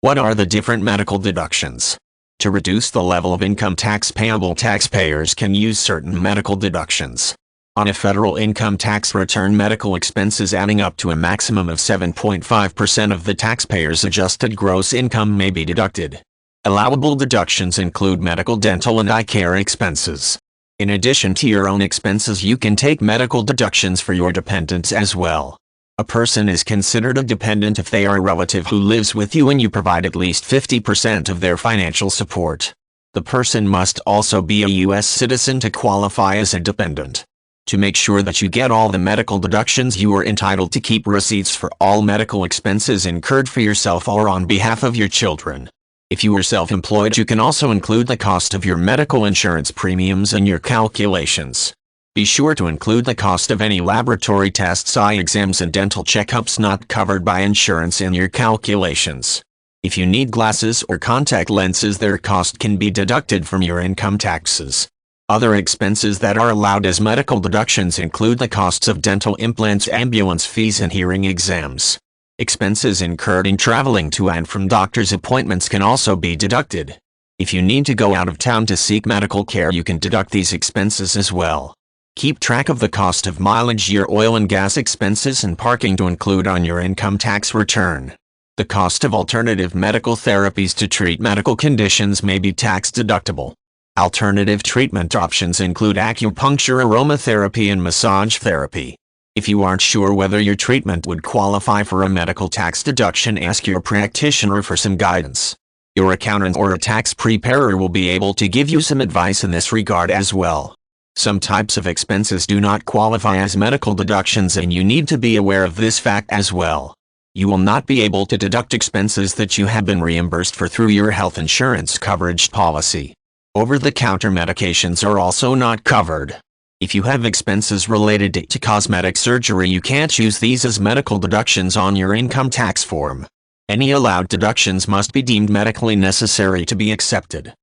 What are the different medical deductions? To reduce the level of income tax payable, taxpayers can use certain medical deductions. On a federal income tax return, medical expenses adding up to a maximum of 7.5% of the taxpayer's adjusted gross income may be deducted. Allowable deductions include medical, dental, and eye care expenses. In addition to your own expenses, you can take medical deductions for your dependents as well. A person is considered a dependent if they are a relative who lives with you and you provide at least 50% of their financial support. The person must also be a U.S. citizen to qualify as a dependent. To make sure that you get all the medical deductions, you are entitled to keep receipts for all medical expenses incurred for yourself or on behalf of your children. If you are self-employed, you can also include the cost of your medical insurance premiums in your calculations. Be sure to include the cost of any laboratory tests, eye exams, and dental checkups not covered by insurance in your calculations. If you need glasses or contact lenses, their cost can be deducted from your income taxes. Other expenses that are allowed as medical deductions include the costs of dental implants, ambulance fees, and hearing exams. Expenses incurred in traveling to and from doctor's appointments can also be deducted. If you need to go out of town to seek medical care, you can deduct these expenses as well. Keep track of the cost of mileage, your oil and gas expenses, and parking to include on your income tax return. The cost of alternative medical therapies to treat medical conditions may be tax deductible. Alternative treatment options include acupuncture, aromatherapy, and massage therapy. If you aren't sure whether your treatment would qualify for a medical tax deduction, ask your practitioner for some guidance. Your accountant or a tax preparer will be able to give you some advice in this regard as well. Some types of expenses do not qualify as medical deductions, and you need to be aware of this fact as well. You will not be able to deduct expenses that you have been reimbursed for through your health insurance coverage policy. Over-the-counter medications are also not covered. If you have expenses related to cosmetic surgery, you can't use these as medical deductions on your income tax form. Any allowed deductions must be deemed medically necessary to be accepted.